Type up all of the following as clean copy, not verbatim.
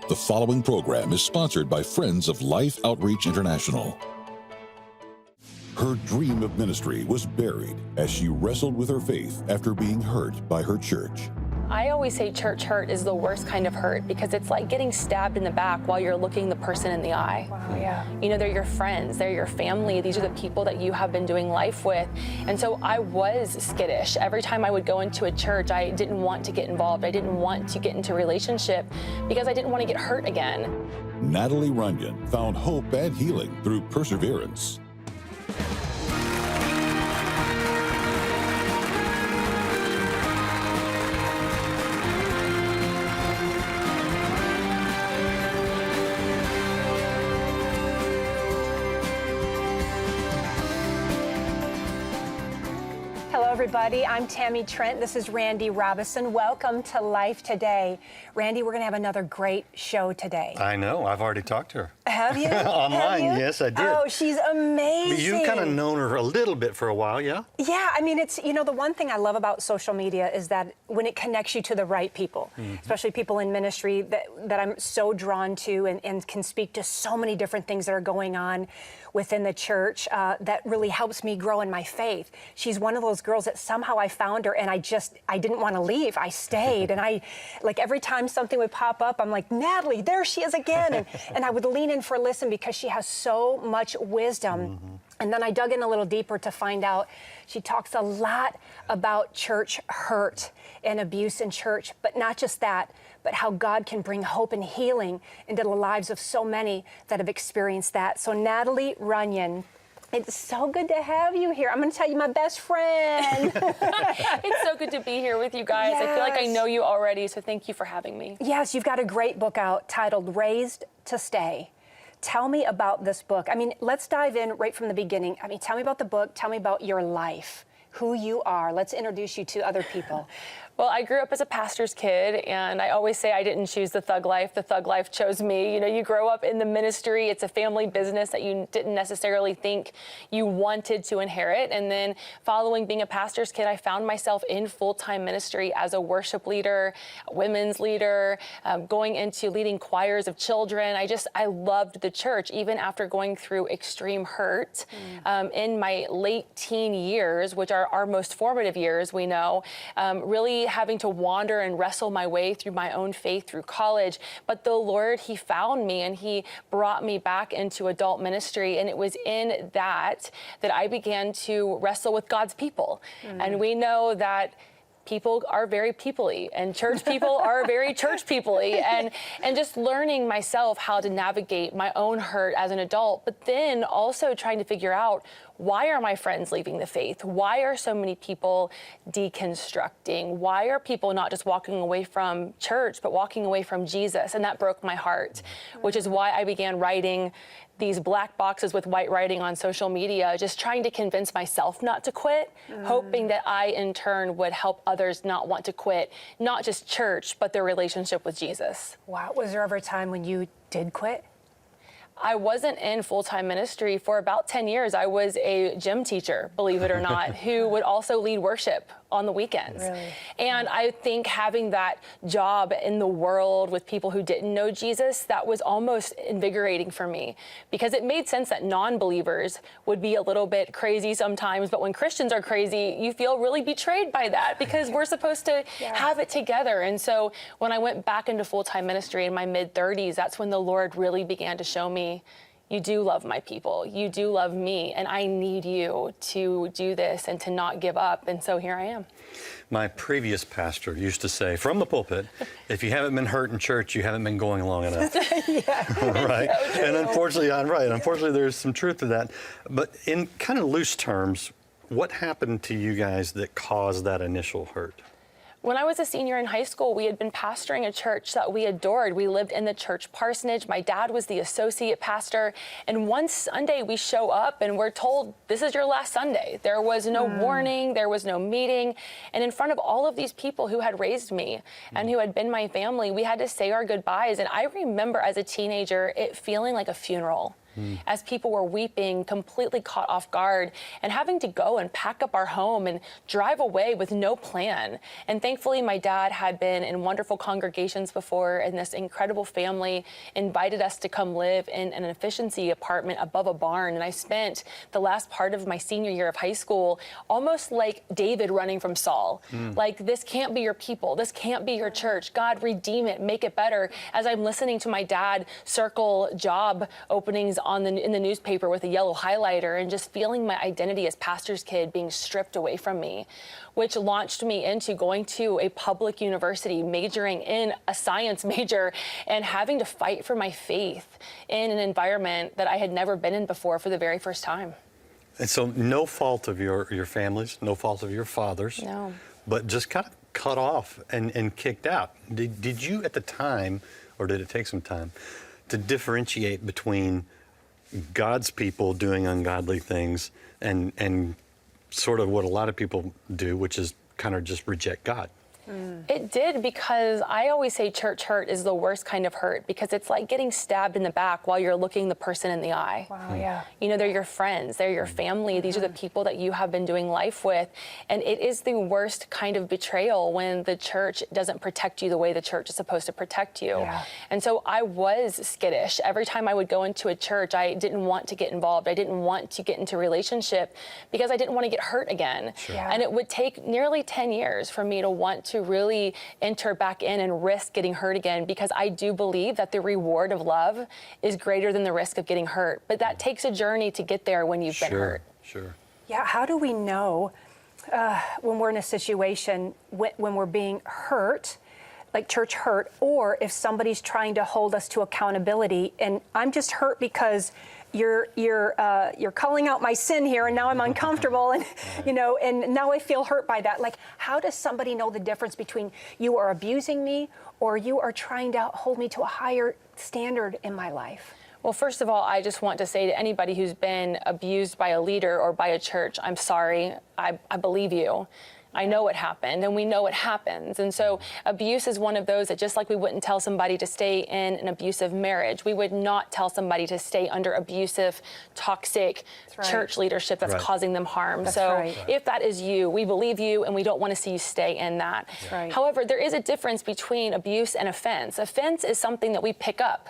The following program is sponsored by Friends of Life Outreach International. Her dream of ministry was buried as she wrestled with her faith after being hurt by her church. I always say church hurt is the worst kind of hurt because it's like getting stabbed in the back while you're looking the person in the eye. Wow, yeah. You know, they're your friends, they're your family, these are the people that you have been doing life with. And so I was skittish. Every time I would go into a church, I didn't want to get involved. I didn't want to get into a relationship because I didn't want to get hurt again. Natalie Runion found hope and healing through perseverance. Hello, everybody. I'm Tammy Trent. This is Randy Robison. Welcome to Life Today. Randy, we're going to have another great show today. I know. I've already talked to her. Have you? Online, Have you? yes, I did. Oh, she's amazing. But you've kind of known her a little bit for a while, yeah? Yeah, I mean, it's, you know, the one thing I love about social media is that when it connects you to the right people, especially people in ministry that I'm so drawn to and can speak to so many different things that are going on within the church that really helps me grow in my faith. She's one of those girls that somehow I found her and I didn't want to leave. I stayed and like every time something would pop up, I'm like, Natalie, there she is again. And I would lean in for a listen because she has so much wisdom. And then I dug in a little deeper to find out she talks a lot about church hurt and abuse in church, but not just that, but how God can bring hope and healing into the lives of so many that have experienced that. So Natalie Runion, it's so good to have you here. I'm going to tell you my best friend. It's so good to be here with you guys. Yes. I feel like I know you already, so thank you for having me. Yes, you've got a great book out titled Raised to Stay. Tell me about this book. I mean, let's dive in right from the beginning. I mean, tell me about the book. Tell me about your life, who you are. Let's introduce you to other people. Well, I grew up as a pastor's kid, and I always say I didn't choose the thug life chose me. You know, you grow up in the ministry, it's a family business that you didn't necessarily think you wanted to inherit. And then following being a pastor's kid, I found myself in full-time ministry as a worship leader, a women's leader, going into leading choirs of children. I loved the church, even after going through extreme hurt. In my late teen years, which are our most formative years, we know, really having to wander and wrestle my way through my own faith through college. But the Lord, He found me and He brought me back into adult ministry. And it was in that I began to wrestle with God's people. And we know that people are very people-y and church people are very church people-y, and just learning myself how to navigate my own hurt as an adult, but then also trying to figure out, why are my friends leaving the faith? Why are so many people deconstructing? Why are people not just walking away from church, but walking away from Jesus? And that broke my heart, which is why I began writing these black boxes with white writing on social media, just trying to convince myself not to quit, hoping that I, in turn, would help others not want to quit, not just church, but their relationship with Jesus. Wow. Was there ever a time when you did quit? I wasn't in full-time ministry for about 10 years. I was a gym teacher, believe it or not, who would also lead worship on the weekends. Really? And I think having that job in the world with people who didn't know Jesus, that was almost invigorating for me, because it made sense that non-believers would be a little bit crazy sometimes, but when Christians are crazy, you feel really betrayed by that because we're supposed to have it together. And so when I went back into full-time ministry in my mid-30s, that's when the Lord really began to show me, you do love my people, you do love me, and I need you to do this and to not give up. And so here I am. My previous pastor used to say from the pulpit, if you haven't been hurt in church, you haven't been going long enough. Right? And unfortunately, I'm right. Unfortunately, there's some truth to that. But in kind of loose terms, what happened to you guys that caused that initial hurt? When I was a senior in high school, we had been pastoring a church that we adored. We lived in the church parsonage. My dad was the associate pastor. And one Sunday we show up and we're told, this is your last Sunday. There was no warning. There was no meeting. And in front of all of these people who had raised me and who had been my family, we had to say our goodbyes. And I remember as a teenager, it feeling like a funeral. as people were weeping, completely caught off guard, and having to go and pack up our home and drive away with no plan. And thankfully, my dad had been in wonderful congregations before, and this incredible family invited us to come live in an efficiency apartment above a barn. And I spent the last part of my senior year of high school almost like David running from Saul. Like, this can't be your people. This can't be your church. God, redeem it, make it better. As I'm listening to my dad circle job openings in the newspaper with a yellow highlighter, and just feeling my identity as pastor's kid being stripped away from me, which launched me into going to a public university, majoring in a science major, and having to fight for my faith in an environment that I had never been in before for the very first time. And so no fault of your family's, no fault of your father's, No. but just kind of cut off and kicked out. Did you at the time, or did it take some time, to differentiate between God's people doing ungodly things and sort of what a lot of people do, which is kind of just reject God? It did, because I always say church hurt is the worst kind of hurt, because it's like getting stabbed in the back while you're looking the person in the eye. Wow, yeah. You know, they're your friends, they're your family, these are the people that you have been doing life with. And it is the worst kind of betrayal when the church doesn't protect you the way the church is supposed to protect you. Yeah. And so I was skittish. Every time I would go into a church, I didn't want to get involved. I didn't want to get into a relationship because I didn't want to get hurt again. Sure. Yeah. And it would take nearly 10 years for me to want to really enter back in and risk getting hurt again, because I do believe that the reward of love is greater than the risk of getting hurt. But that takes a journey to get there when you've been hurt. Sure. Yeah, how do we know when we're in a situation when we're being hurt, like church hurt, or if somebody's trying to hold us to accountability, and I'm just hurt because you're calling out my sin here, and now I'm uncomfortable, and and now I feel hurt by that. Like, how does somebody know the difference between you are abusing me or you are trying to hold me to a higher standard in my life? Well, first of all, I just want to say to anybody who's been abused by a leader or by a church, I'm sorry. I believe you. I know what happened, and we know what happens. And so abuse is one of those that, just like we wouldn't tell somebody to stay in an abusive marriage, we would not tell somebody to stay under abusive, toxic church leadership that's causing them harm. If that is you, we believe you, and we don't want to see you stay in that. However, there is a difference between abuse and offense. Offense is something that we pick up.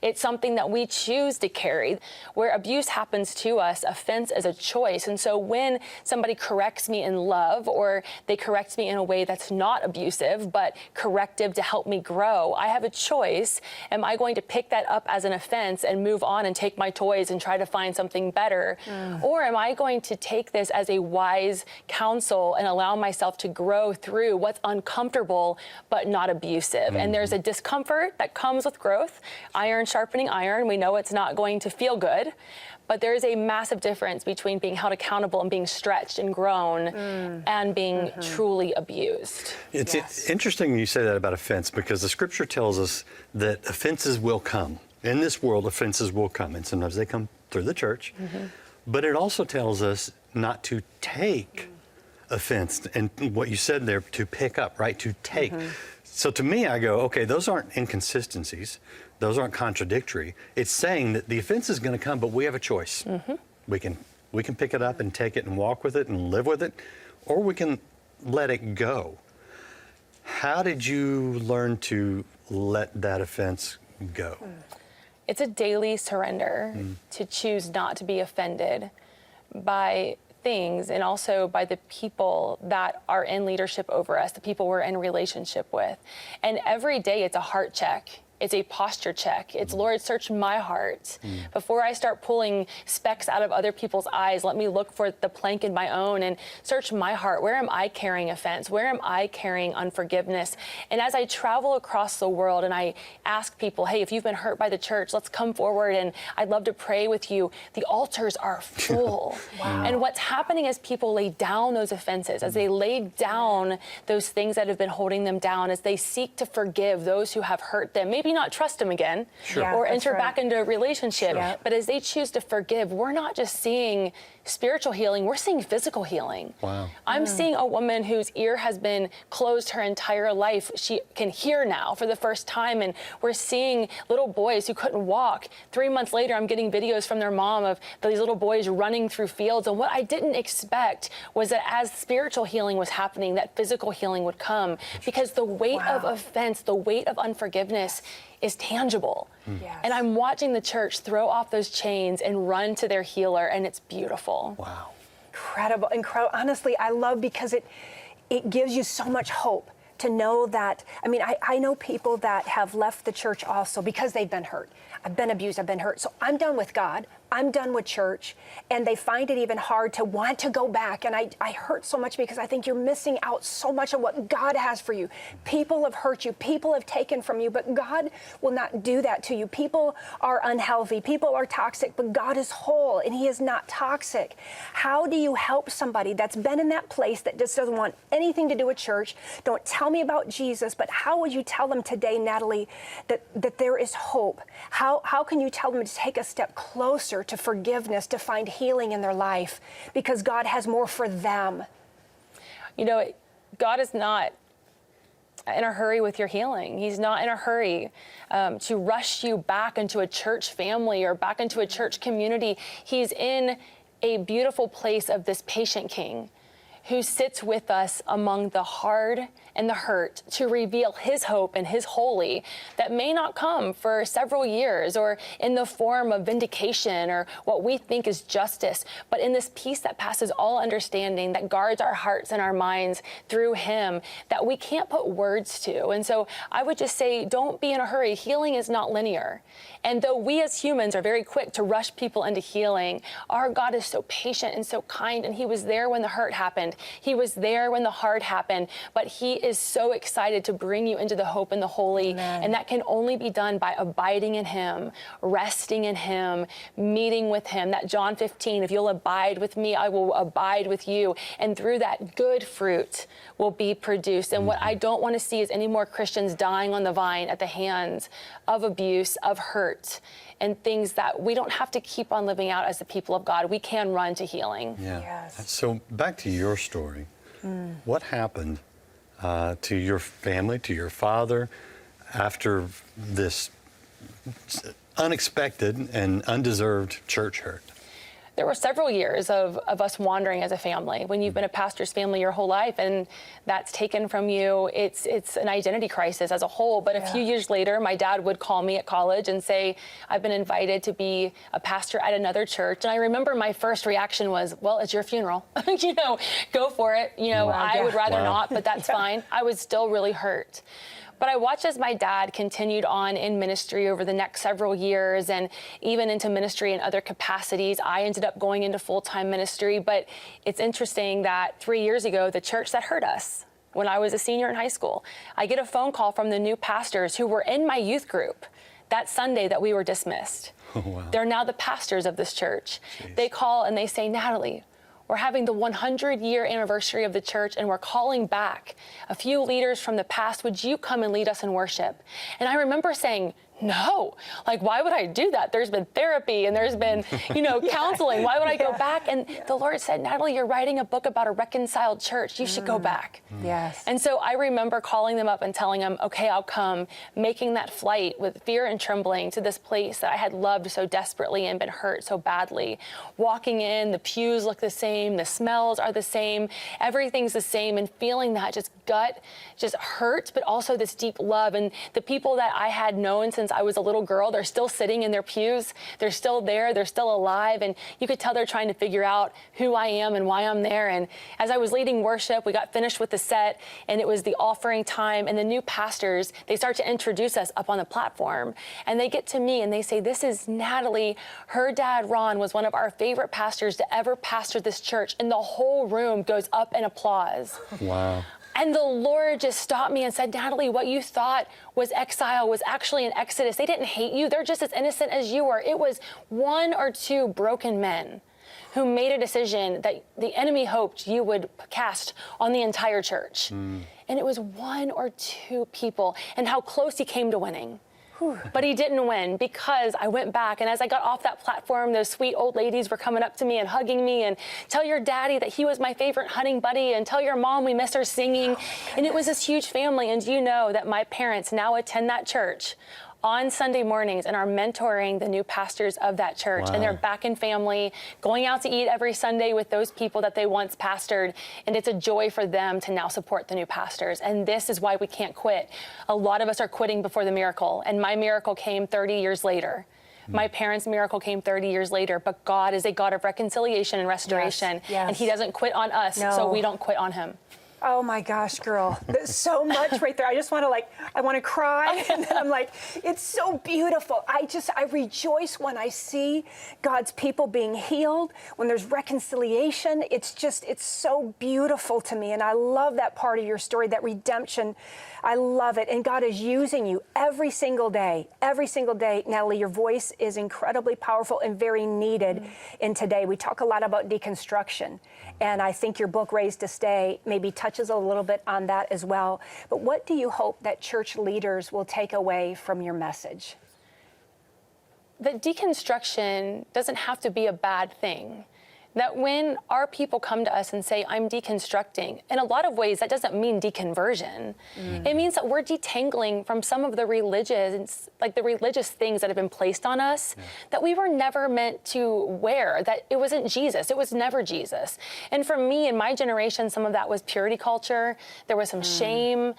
It's something that we choose to carry. Where abuse happens to us, offense is a choice. And so when somebody corrects me in love, or they correct me in a way that's not abusive, but corrective to help me grow, I have a choice. Am I going to pick that up as an offense and move on and take my toys and try to find something better? Or am I going to take this as a wise counsel and allow myself to grow through what's uncomfortable but not abusive? And there's a discomfort that comes with growth. Iron sharpening iron. We know it's not going to feel good, but there is a massive difference between being held accountable and being stretched and grown and being truly abused. It's interesting you say that about offense, because the scripture tells us that offenses will come. In this world, offenses will come, and sometimes they come through the church. But it also tells us not to take offense, and what you said there, to pick up, right? To take. So to me, I go, okay, those aren't inconsistencies. Those aren't contradictory. It's saying that the offense is going to come, but we have a choice. We can pick it up and take it and walk with it and live with it, or we can let it go. How did you learn to let that offense go? It's a daily surrender to choose not to be offended by things, and also by the people that are in leadership over us, the people we're in relationship with. And every day it's a heart check. It's a posture check. It's, Lord, search my heart. Before I start pulling specks out of other people's eyes, let me look for the plank in my own and search my heart. Where am I carrying offense? Where am I carrying unforgiveness? And as I travel across the world and I ask people, hey, if you've been hurt by the church, let's come forward and I'd love to pray with you. The altars are full. And what's happening is people lay down those offenses, as they lay down those things that have been holding them down, as they seek to forgive those who have hurt them. Maybe maybe not trust him again or enter back into a relationship. But as they choose to forgive, we're not just seeing spiritual healing, we're seeing physical healing. Wow. I'm seeing a woman whose ear has been closed her entire life. She can hear now for the first time, and we're seeing little boys who couldn't walk. 3 months later, I'm getting videos from their mom of these little boys running through fields. And what I didn't expect was that as spiritual healing was happening, that physical healing would come, because the weight of offense, the weight of unforgiveness is tangible. And I'm watching the church throw off those chains and run to their healer, and it's beautiful. Wow. Incredible. Honestly, I love, because it gives you so much hope to know that. I mean, I know people that have left the church also because they've been hurt. I've been abused, I've been hurt. So I'm done with God, I'm done with church, and they find it even hard to want to go back. And I hurt so much, because I think you're missing out so much of what God has for you. People have hurt you, people have taken from you, but God will not do that to you. People are unhealthy, people are toxic, but God is whole and He is not toxic. How do you help somebody that's been in that place that just doesn't want anything to do with church? Don't tell me about Jesus, but how would you tell them today, Natalie, that there is hope? How can you tell them to take a step closer to forgiveness, to find healing in their life, because God has more for them? You know, God is not in a hurry with your healing. He's not in a hurry to rush you back into a church family or back into a church community. He's in a beautiful place of this patient King who sits with us among the hard and the hurt to reveal His hope and His holy that may not come for several years or in the form of vindication or what we think is justice, but in this peace that passes all understanding, that guards our hearts and our minds through Him, that we can't put words to. And so I would just say, don't be in a hurry. Healing is not linear. And though we as humans are very quick to rush people into healing, our God is so patient and so kind, and He was there when the hurt happened. He was there when the hard happened, but He is so excited to bring you into the hope and the holy. Amen. And that can only be done by abiding in Him, resting in Him, meeting with Him. That John 15, if you'll abide with me, I will abide with you. And through that, good fruit will be produced. And what I don't want to see is any more Christians dying on the vine at the hands of abuse, of hurt, and things that we don't have to keep on living out as the people of God. We can run to healing. Yeah. Yes. So back to your story. What happened to your family, to your father, after this unexpected and undeserved church hurt? There were several years of us wandering as a family. When you've been a pastor's family your whole life and that's taken from you, it's an identity crisis as a whole. But a few years later, my dad would call me at college and say, I've been invited to be a pastor at another church. And I remember my first reaction was, well, it's your funeral. Go for it. I would rather not, but that's fine. I was still really hurt. But I watched as my dad continued on in ministry over the next several years, and even into ministry in other capacities. I ended up going into full-time ministry, but it's interesting that 3 years ago, the church that hurt us, when I was a senior in high school, I get a phone call from the new pastors who were in my youth group that Sunday that we were dismissed. Oh, wow. They're now the pastors of this church. Jeez. They call and they say, Natalie, we're having the 100-year anniversary of the church, and we're calling back a few leaders from the past. Would you come and lead us in worship? And I remember saying, no, why would I do that? There's been therapy and there's been, counseling. Why would I go back? And the Lord said, Natalie, you're writing a book about a reconciled church. You should go back. Yes. And so I remember calling them up and telling them, okay, I'll come, making that flight with fear and trembling to this place that I had loved so desperately and been hurt so badly. Walking in, the pews look the same, the smells are the same, everything's the same, and feeling that just hurt, but also this deep love. And the people that I had known since I was a little girl, they're still sitting in their pews. They're still there. They're still alive. And you could tell they're trying to figure out who I am and why I'm there. And as I was leading worship, we got finished with the set, and it was the offering time. And the new pastors, they start to introduce us up on the platform. And they get to me and they say, this is Natalie. Her dad, Ron, was one of our favorite pastors to ever pastor this church. And the whole room goes up in applause. Wow. And the Lord just stopped me and said, Natalie, what you thought was exile was actually an exodus. They didn't hate you. They're just as innocent as you are. It was 1 or 2 broken men who made a decision that the enemy hoped you would cast on the entire church. And it was 1 or 2 people, and how close he came to winning. But he didn't win because I went back, and as I got off that platform, those sweet old ladies were coming up to me and hugging me and tell your daddy that he was my favorite hunting buddy and tell your mom we miss her singing. And it was this huge family. And do you know that my parents now attend that church on Sunday mornings and are mentoring the new pastors of that church. Wow. And they're back in family, going out to eat every Sunday with those people that they once pastored. And it's a joy for them to now support the new pastors. And this is why we can't quit. A lot of us are quitting before the miracle. And my miracle came 30 years later. My parents' miracle came 30 years later, but God is a God of reconciliation and restoration. Yes, yes. And he doesn't quit on us, so we don't quit on him. Oh my gosh, girl, there's so much right there. I just want to I want to cry, and then I'm like, it's so beautiful. I rejoice when I see God's people being healed, when there's reconciliation. It's so beautiful to me, and I love that part of your story, that redemption. I love it, and God is using you every single day. Every single day, Natalie, your voice is incredibly powerful and very needed in today. We talk a lot about deconstruction, and I think your book, Raised to Stay, maybe touches a little bit on that as well. But what do you hope that church leaders will take away from your message? That deconstruction doesn't have to be a bad thing. That when our people come to us and say, I'm deconstructing, in a lot of ways, that doesn't mean deconversion. It means that we're detangling from some of the religious things that have been placed on us that we were never meant to wear, that it wasn't Jesus. It was never Jesus. And for me, in my generation, some of that was purity culture. There was some shame.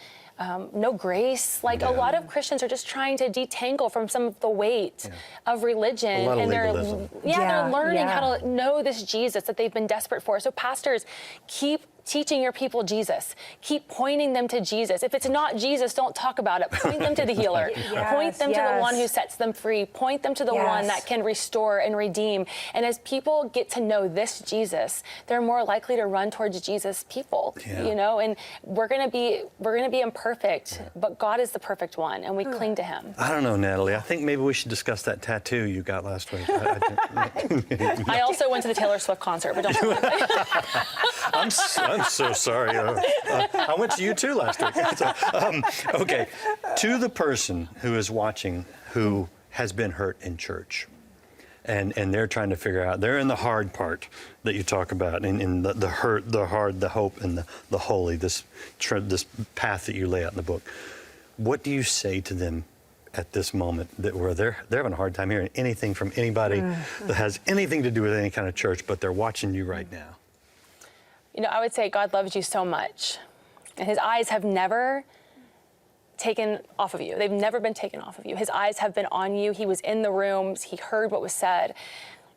No grace. A lot of Christians are just trying to detangle from some of the weight of religion. A lot of and legalism. they're learning how to know this Jesus that they've been desperate for. So pastors, keep teaching your people Jesus. Keep pointing them to Jesus. If it's not Jesus, don't talk about it. Point them to the healer. Point them to the one who sets them free. Point them to the one that can restore and redeem. And as people get to know this Jesus, they're more likely to run towards Jesus people. And we're gonna be imperfect, but God is the perfect one, and we cling to him. I don't know, Natalie. I think maybe we should discuss that tattoo you got last week. I also went to the Taylor Swift concert, but don't I'm so sorry. I went to you too last week. So, okay, to the person who is watching who has been hurt in church, and they're trying to figure out, they're in the hard part that you talk about, in the hurt, the hard, the hope, and the holy, this path that you lay out in the book. What do you say to them at this moment where they're having a hard time hearing anything from anybody that has anything to do with any kind of church, but they're watching you right now? I would say God loves you so much, and his eyes have never taken off of you. They've never been taken off of you. His eyes have been on you. He was in the rooms. He heard what was said,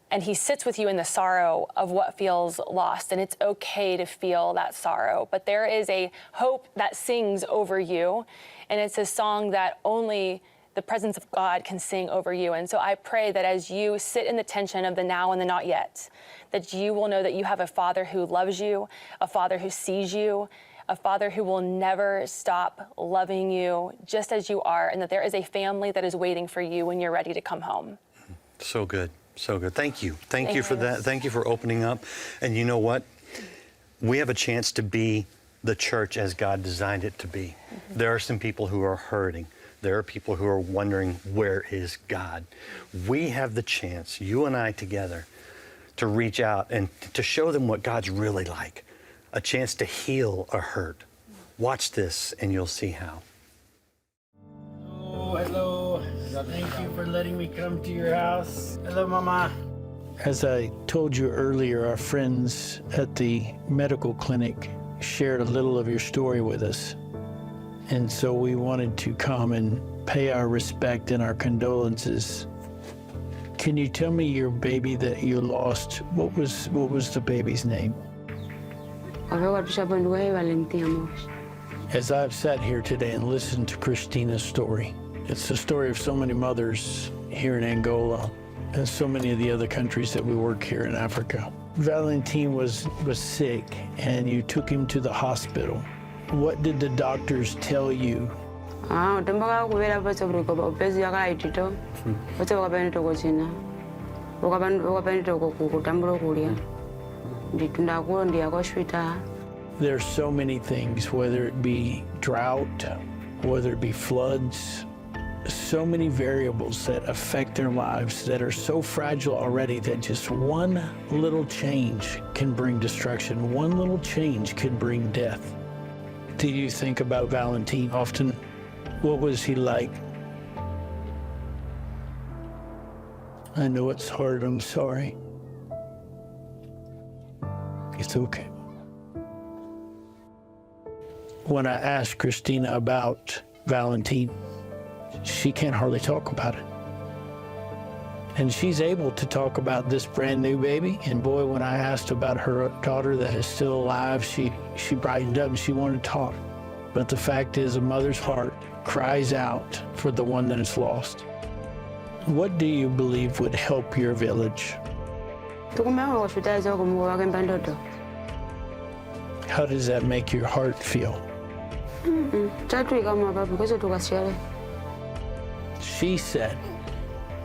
and he sits with you in the sorrow of what feels lost. And it's okay to feel that sorrow, but there is a hope that sings over you, and it's a song that only the presence of God can sing over you. And so I pray that as you sit in the tension of the now and the not yet, that you will know that you have a Father who loves you, a Father who sees you, a Father who will never stop loving you just as you are, and that there is a family that is waiting for you when you're ready to come home. So good, so good. Thank you. Thank you for that. Thank you for opening up. And you know what? We have a chance to be the church as God designed it to be. There are some people who are hurting. There are people who are wondering, where is God? We have the chance, you and I together, to reach out and to show them what God's really like. A chance to heal a hurt. Watch this and you'll see how. Oh, hello. Thank you for letting me come to your house. Hello, Mama. As I told you earlier, our friends at the medical clinic shared a little of your story with us. And so we wanted to come and pay our respect and our condolences. Can you tell me your baby that you lost? What was the baby's name? As I've sat here today and listened to Christina's story, it's the story of so many mothers here in Angola and so many of the other countries that we work here in Africa. Valentin was sick and you took him to the hospital. What did the doctors tell you? There's so many things, whether it be drought, whether it be floods, so many variables that affect their lives that are so fragile already that just one little change can bring destruction. One little change can bring death. Do you think about Valentine often? What was he like? I know it's hard, I'm sorry. It's okay. When I asked Christina about Valentine, she can't hardly talk about it. And she's able to talk about this brand new baby. And boy, when I asked about her daughter that is still alive, she brightened up and she wanted to talk. But the fact is, a mother's heart cries out for the one that is lost. What do you believe would help your village? How does that make your heart feel? She said,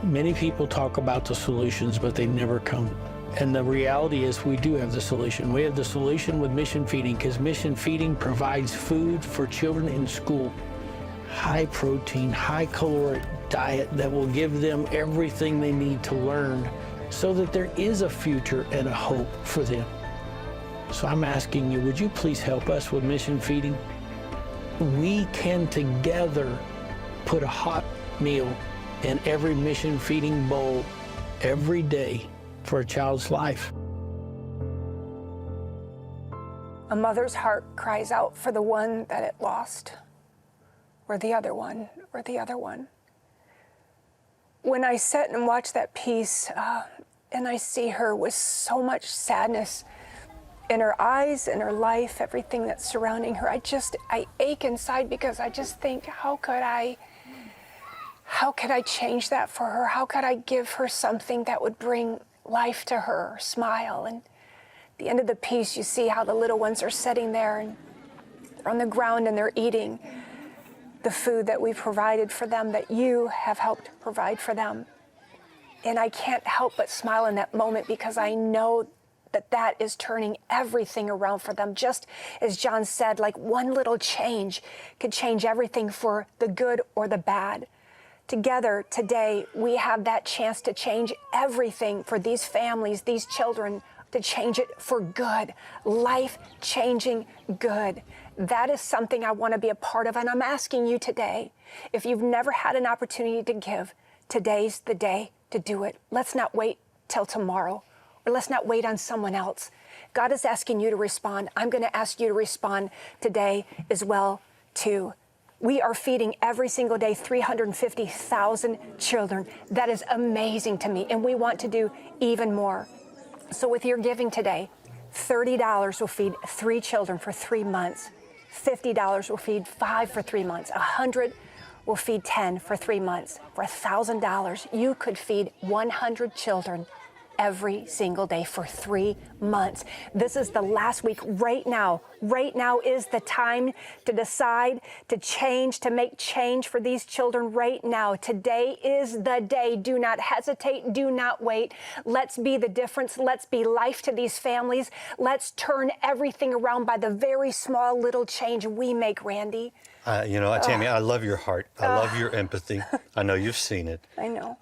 many people talk about the solutions, but they never come. And the reality is we do have the solution. We have the solution with mission feeding, because mission feeding provides food for children in school. High protein, high caloric diet that will give them everything they need to learn so that there is a future and a hope for them. So I'm asking you, would you please help us with mission feeding? We can together put a hot meal in every mission feeding bowl every day for a child's life. A mother's heart cries out for the one that it lost, or the other one, or the other one. When I sit and watch that piece, and I see her with so much sadness in her eyes, in her life, everything that's surrounding her, I ache inside, because I just think, how could I change that for her? How could I give her something that would bring life to her, smile? And at the end of the piece, you see how the little ones are sitting there and they're on the ground and they're eating the food that we provided for them, that you have helped provide for them. And I can't help but smile in that moment, because I know that that is turning everything around for them. Just as John said, like one little change could change everything for the good or the bad. Together today, we have that chance to change everything for these families, these children, to change it for good, life-changing good. That is something I want to be a part of, and I'm asking you today, if you've never had an opportunity to give, today's the day to do it. Let's not wait till tomorrow, or let's not wait on someone else. God is asking you to respond. I'm going to ask you to respond today as well, too. We are feeding every single day 350,000 children. That is amazing to me, and we want to do even more. So with your giving today, $30 will feed 3 children for 3 months. $50 will feed 5 for 3 months. $100 will feed 10 for 3 months. For $1,000, you could feed 100 children every single day for 3 months. This is the last week. Right now is the time to decide, to change, to make change for these children right now. Today is the day. Do not hesitate. Do not wait. Let's be the difference. Let's be life to these families. Let's turn everything around by the very small little change we make, Randy. Tammy, I love your heart. I love your empathy. I know you've seen it. I know.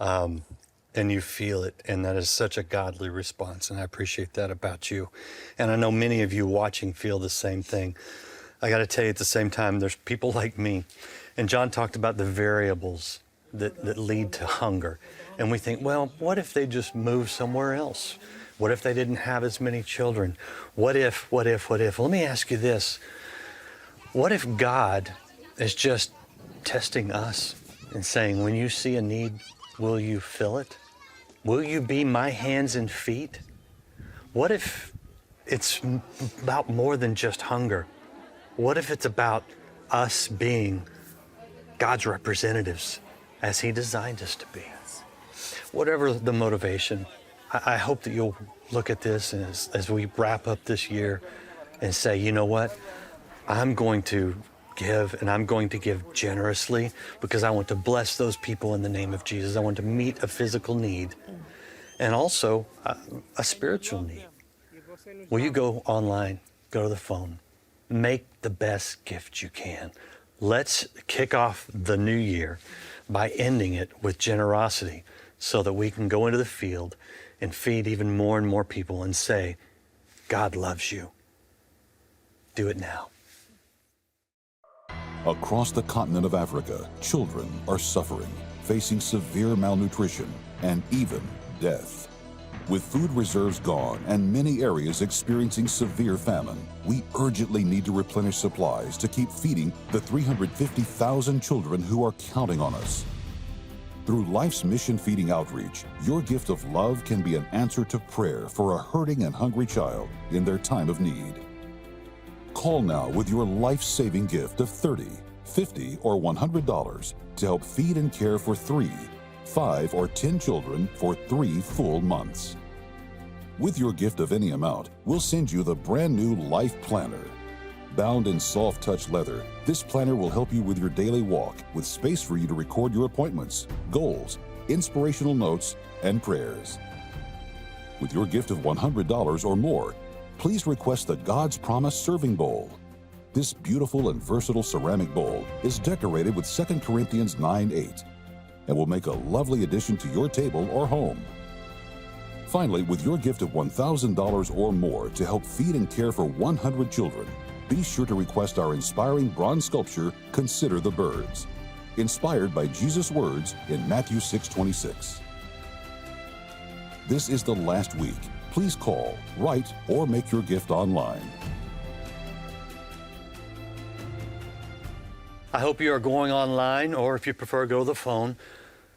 And you feel it, and that is such a godly response, and I appreciate that about you. And I know many of you watching feel the same thing. I got to tell you, at the same time, there's people like me, and John talked about the variables that lead to hunger. And we think, well, what if they just moved somewhere else? What if they didn't have as many children? What if? Well, let me ask you this. What if God is just testing us and saying, when you see a need, will you fill it? Will you be my hands and feet? What if it's about more than just hunger? What if it's about us being God's representatives as He designed us to be? Whatever the motivation, I hope that you'll look at this as we wrap up this year and say, you know what? I'm going to give, and I'm going to give generously, because I want to bless those people in the name of Jesus. I want to meet a physical need and also a spiritual need. Will you go online, go to the phone, make the best gift you can, Let's kick off the new year by ending it with generosity so that we can go into the field and feed even more and more people and say, God loves you. Do it now. Across the continent of Africa, children are suffering, facing severe malnutrition and even death. With food reserves gone and many areas experiencing severe famine, we urgently need to replenish supplies to keep feeding the 350,000 children who are counting on us. Through Life's Mission Feeding Outreach, your gift of love can be an answer to prayer for a hurting and hungry child in their time of need. Call now with your life-saving gift of $30, $50, or $100 to help feed and care for 3, 5, or 10 children for 3 full months. With your gift of any amount, we'll send you the brand new Life Planner. Bound in soft touch leather, this planner will help you with your daily walk with space for you to record your appointments, goals, inspirational notes, and prayers. With your gift of $100 or more, please request the God's Promise Serving Bowl. This beautiful and versatile ceramic bowl is decorated with 2 Corinthians 9:8 and will make a lovely addition to your table or home. Finally, with your gift of $1,000 or more to help feed and care for 100 children, be sure to request our inspiring bronze sculpture, Consider the Birds, inspired by Jesus' words in Matthew 6:26. This is the last week. Please call, write, or make your gift online. I hope you are going online, or if you prefer, go to the phone.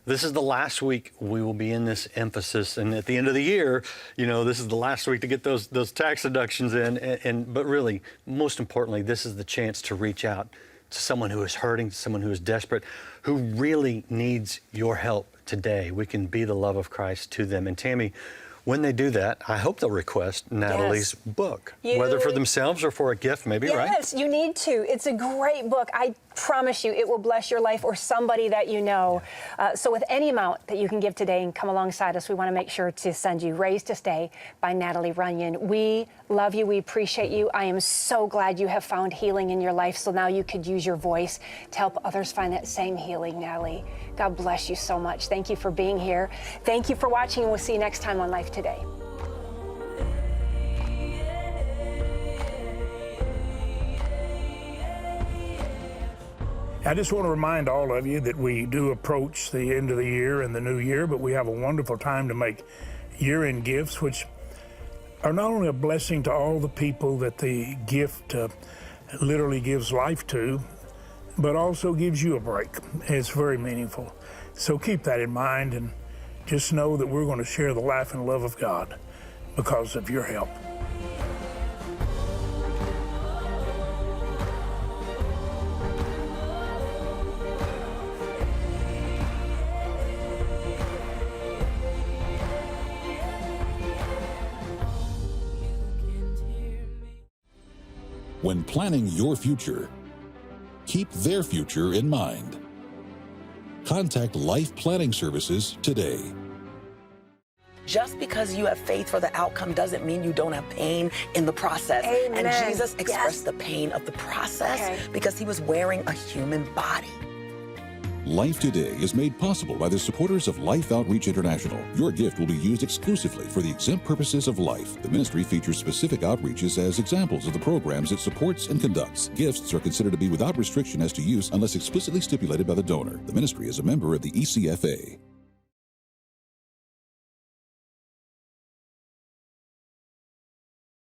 This is the last week we will be in this emphasis, and at the end of the year, this is the last week to get those tax deductions in. But really, most importantly, this is the chance to reach out to someone who is hurting, someone who is desperate, who really needs your help today. We can be the love of Christ to them. And Tammy, when they do that, I hope they'll request Natalie's book, whether for themselves or for a gift, maybe, right? Yes, you need to. It's a great book. I promise you it will bless your life or somebody that you know. So with any amount that you can give today and come alongside us, we want to make sure to send you Raised to Stay by Natalie Runion. We love you. We appreciate you. I am so glad you have found healing in your life, so now you could use your voice to help others find that same healing, Natalie. God bless you so much. Thank you for being here. Thank you for watching, and we'll see you next time on Life Today. I just want to remind all of you that we do approach the end of the year and the new year, but we have a wonderful time to make year-end gifts, which are not only a blessing to all the people that the gift literally gives life to, but also gives you a break. It's very meaningful. So keep that in mind, and just know that we're going to share the life and love of God because of your help. When planning your future, keep their future in mind. Contact Life Planning Services today. Just because you have faith for the outcome doesn't mean you don't have pain in the process. Amen. And Jesus expressed the pain of the process because he was wearing a human body. Life Today is made possible by the supporters of Life Outreach International. Your gift will be used exclusively for the exempt purposes of life. The ministry features specific outreaches as examples of the programs it supports and conducts. Gifts are considered to be without restriction as to use unless explicitly stipulated by the donor. The ministry is a member of the ECFA.